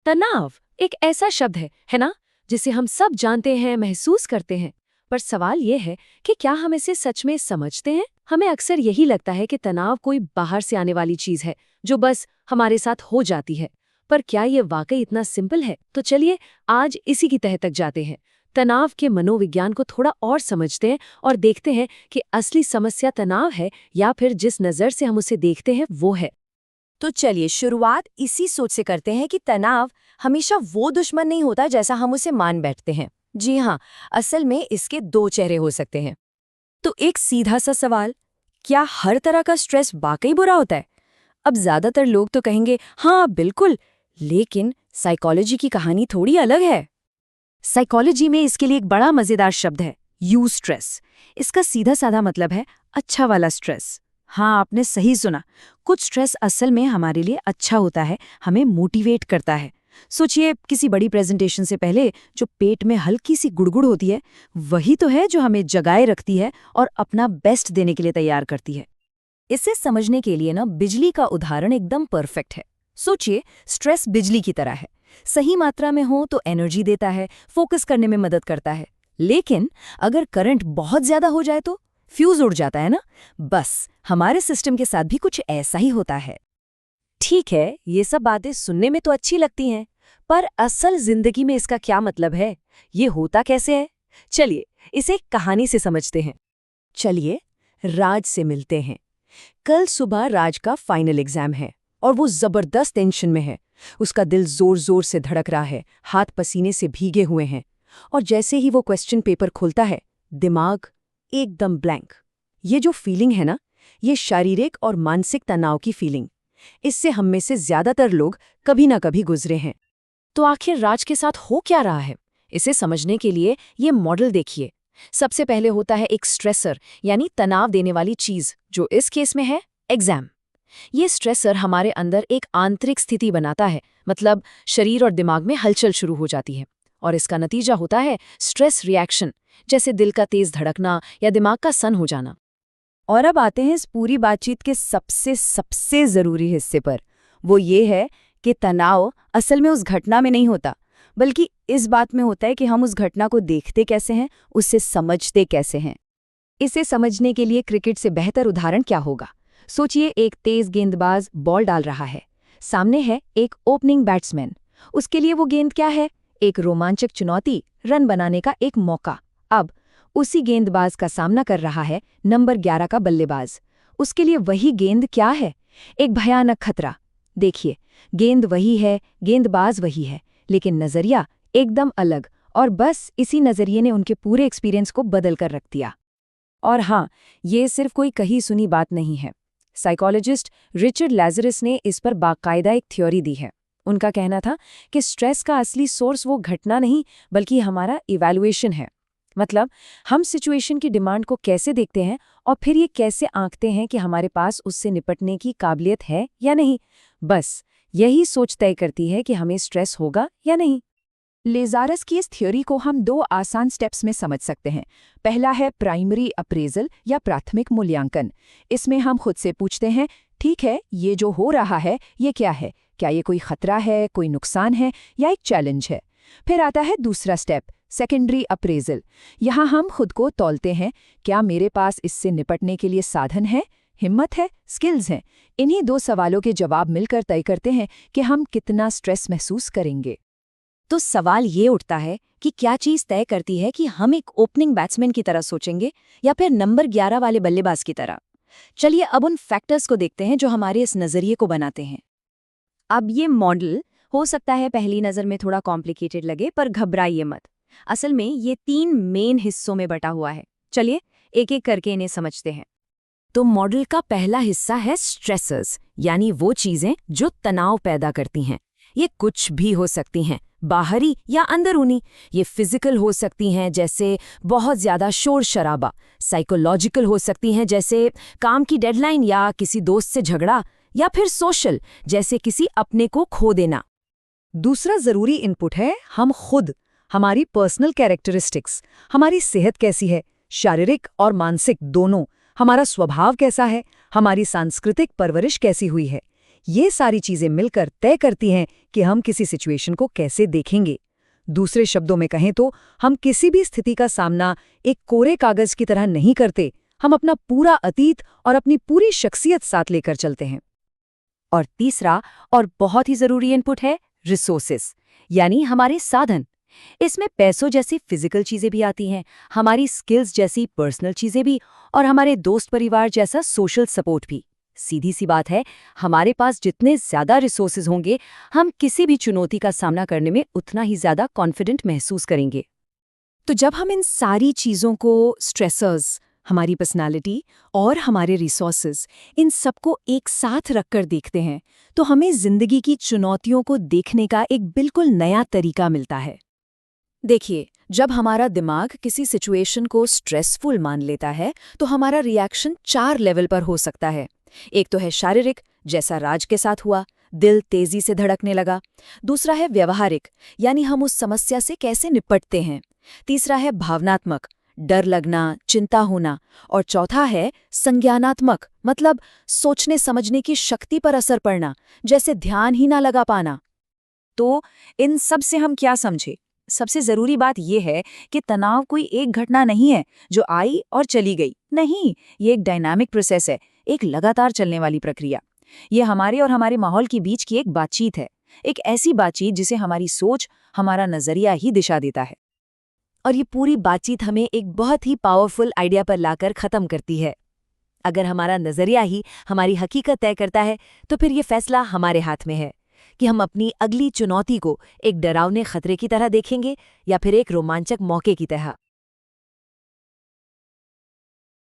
तनाव एक ऐसा शब्द है ना, जिसे हम सब जानते हैं, महसूस करते हैं। पर सवाल ये है कि क्या हम इसे सच में समझते हैं? हमें अक्सर यही लगता है कि तनाव कोई बाहर से आने वाली चीज है जो बस हमारे साथ हो जाती है। पर क्या ये वाकई इतना सिंपल है? तो चलिए आज इसी की तह तक जाते हैं। तनाव के मनोविज्ञान को थोड़ा और समझते हैं और देखते हैं कि असली समस्या तनाव है या फिर जिस नजर से हम उसे देखते हैं वो है। तो चलिए शुरुआत इसी सोच से करते हैं कि तनाव हमेशा वो दुश्मन नहीं होता जैसा हम उसे मान बैठते हैं। जी हाँ, असल में इसके दो चेहरे हो सकते हैं। तो एक सीधा सा सवाल, क्या हर तरह का स्ट्रेस वाकई बुरा होता है? अब ज्यादातर लोग तो कहेंगे हाँ बिल्कुल, लेकिन साइकोलॉजी की कहानी थोड़ी अलग है। साइकोलॉजी में इसके लिए एक बड़ा मजेदार शब्द है, यू स्ट्रेस। इसका सीधा साधा मतलब है अच्छा वाला स्ट्रेस। हाँ, आपने सही सुना। कुछ स्ट्रेस असल में हमारे लिए अच्छा होता है, हमें मोटिवेट करता है। सोचिए, किसी बड़ी प्रेजेंटेशन से पहले जो पेट में हल्की सी गुड़गुड़ होती है, वही तो है जो हमें जगाए रखती है और अपना बेस्ट देने के लिए तैयार करती है। इसे समझने के लिए ना बिजली का उदाहरण एकदम परफेक्ट है। सोचिए, स्ट्रेस बिजली की तरह है। सही मात्रा में हो तो एनर्जी देता है, फोकस करने में मदद करता है। लेकिन अगर करंट बहुत ज्यादा हो जाए तो फ्यूज उड़ जाता है ना। बस हमारे सिस्टम के साथ भी कुछ ऐसा ही होता है। ठीक है, ये सब बातें सुनने में तो अच्छी लगती हैं, पर असल जिंदगी में इसका क्या मतलब है? ये होता कैसे है? चलिए इसे एक कहानी से समझते हैं। चलिए राज से मिलते हैं। कल सुबह राज का फाइनल एग्जाम है और वो जबरदस्त टेंशन में है। उसका दिल जोर जोर से धड़क रहा है, हाथ पसीने से भीगे हुए हैं। और जैसे ही वो क्वेश्चन पेपर खोलता है, दिमाग एकदम ब्लैंक। ये जो फीलिंग है ना, ये शारीरिक और मानसिक तनाव की फीलिंग। इससे हम में से ज्यादातर लोग कभी ना कभी गुजरे हैं। तो आखिर राज के साथ हो क्या रहा है? इसे समझने के लिए ये मॉडल देखिए। सबसे पहले होता है एक स्ट्रेसर, यानी तनाव देने वाली चीज, जो इस केस में है एग्जाम। ये स्ट्रेसर हमारे अंदर एक आंतरिक स्थिति बनाता है, मतलब शरीर और दिमाग में हलचल शुरू हो जाती है। और इसका नतीजा होता है स्ट्रेस रिएक्शन, जैसे दिल का तेज धड़कना या दिमाग का सन हो जाना। और अब आते हैं इस पूरी बातचीत के सबसे सबसे जरूरी हिस्से पर। वो ये है कि तनाव असल में उस घटना में नहीं होता, बल्कि इस बात में होता है कि हम उस घटना को देखते कैसे हैं, उससे समझते कैसे हैं। इसे समझने के लिए क्रिकेट से बेहतर उदाहरण क्या होगा? सोचिए, एक तेज गेंदबाज बॉल डाल रहा है। सामने है एक ओपनिंग बैट्समैन। उसके लिए वो गेंद क्या है? एक रोमांचक चुनौती, रन बनाने का एक मौका। अब उसी गेंदबाज का सामना कर रहा है नंबर 11 का बल्लेबाज। उसके लिए वही गेंद क्या है? एक भयानक खतरा। देखिए, गेंद वही है, गेंदबाज वही है, लेकिन नजरिया एकदम अलग। और बस इसी नजरिए ने उनके पूरे एक्सपीरियंस को बदल कर रख दिया। और हाँ, ये सिर्फ कोई कही सुनी बात नहीं है। साइकोलॉजिस्ट रिचर्ड लैज़रस ने इस पर बाकायदा एक थ्योरी दी है। उनका कहना था कि स्ट्रेस का असली सोर्स वो घटना नहीं, बल्कि हमारा इवैल्यूएशन है। मतलब हम सिचुएशन की डिमांड को कैसे देखते हैं और फिर ये कैसे आंकते हैं कि हमारे पास उससे निपटने की काबिलियत है या नहीं। बस यही सोच तय करती है कि हमें स्ट्रेस होगा या नहीं। लेज़ारस की इस थ्योरी को हम दो आसान स्टेप्स में समझ सकते हैं। पहला है प्राइमरी अप्रेजल या प्राथमिक मूल्यांकन। इसमें हम खुद से पूछते हैं, ठीक है, ये जो हो रहा है ये क्या है? क्या ये कोई खतरा है, कोई नुकसान है या एक चैलेंज है? फिर आता है दूसरा स्टेप, सेकेंडरी अप्रेजल। यहाँ हम खुद को तौलते हैं, क्या मेरे पास इससे निपटने के लिए साधन है, हिम्मत है, स्किल्स हैं? इन्हीं दो सवालों के जवाब मिलकर तय करते हैं कि हम कितना स्ट्रेस महसूस करेंगे। तो सवाल ये उठता है कि क्या चीज़ तय करती है कि हम एक ओपनिंग बैट्समैन की तरह सोचेंगे या फिर नंबर 11 वाले बल्लेबाज की तरह? चलिए अब उन फैक्टर्स को देखते हैं जो हमारे इस नज़रिए को बनाते हैं। अब ये मॉडल हो सकता है पहली नज़र में थोड़ा कॉम्प्लिकेटेड लगे, पर घबराइए मत। असल में ये 3 मेन हिस्सों में बटा हुआ है। चलिए एक एक करके इन्हें समझते हैं। तो मॉडल का पहला हिस्सा है स्ट्रेसर्स, यानी वो चीज़ें जो तनाव पैदा करती हैं। ये कुछ भी हो सकती हैं, बाहरी या अंदरूनी। ये फिजिकल हो सकती हैं, जैसे बहुत ज़्यादा शोर शराबा। साइकोलॉजिकल हो सकती हैं, जैसे काम की डेडलाइन या किसी दोस्त से झगड़ा। या फिर सोशल, जैसे किसी अपने को खो देना। दूसरा जरूरी इनपुट है हम खुद, हमारी पर्सनल कैरेक्टरिस्टिक्स। हमारी सेहत कैसी है, शारीरिक और मानसिक दोनों। हमारा स्वभाव कैसा है, हमारी सांस्कृतिक परवरिश कैसी हुई है। ये सारी चीजें मिलकर तय करती हैं कि हम किसी सिचुएशन को कैसे देखेंगे। दूसरे शब्दों में कहें तो हम किसी भी स्थिति का सामना एक कोरे कागज की तरह नहीं करते, हम अपना पूरा अतीत और अपनी पूरी शख्सियत साथ लेकर चलते हैं। और तीसरा और बहुत ही जरूरी इनपुट है रिसोर्सेस, यानी हमारे साधन। इसमें पैसों जैसी फिजिकल चीजें भी आती हैं, हमारी स्किल्स जैसी पर्सनल चीजें भी, और हमारे दोस्त परिवार जैसा सोशल सपोर्ट भी। सीधी सी बात है, हमारे पास जितने ज्यादा रिसोर्सेज होंगे, हम किसी भी चुनौती का सामना करने में उतना ही ज्यादा कॉन्फिडेंट महसूस करेंगे। तो जब हम इन सारी चीजों को, स्ट्रेसर्स, हमारी पर्सनालिटी और हमारे रिसोर्सेज, इन सबको एक साथ रखकर देखते हैं, तो हमें जिंदगी की चुनौतियों को देखने का एक बिल्कुल नया तरीका मिलता है। देखिए, जब हमारा दिमाग किसी सिचुएशन को स्ट्रेसफुल मान लेता है, तो हमारा रिएक्शन 4 लेवल पर हो सकता है। एक तो है शारीरिक, जैसा राज के साथ हुआ, दिल तेजी से धड़कने लगा। दूसरा है व्यवहारिक, यानी हम उस समस्या से कैसे निपटते हैं। तीसरा है भावनात्मक, डर लगना, चिंता होना। और चौथा है संज्ञानात्मक, मतलब सोचने समझने की शक्ति पर असर पड़ना, जैसे ध्यान ही ना लगा पाना। तो इन सब से हम क्या समझे? सबसे जरूरी बात यह है कि तनाव कोई एक घटना नहीं है जो आई और चली गई। नहीं, ये एक डायनामिक प्रोसेस है, एक लगातार चलने वाली प्रक्रिया। ये हमारे और हमारे माहौल के बीच की एक बातचीत है, एक ऐसी बातचीत जिसे हमारी सोच, हमारा नजरिया ही दिशा देता है। और ये पूरी बातचीत हमें एक बहुत ही पावरफुल आइडिया पर लाकर खत्म करती है। अगर हमारा नजरिया ही हमारी हकीकत तय करता है, तो फिर ये फैसला हमारे हाथ में है कि हम अपनी अगली चुनौती को एक डरावने खतरे की तरह देखेंगे या फिर एक रोमांचक मौके की तरह।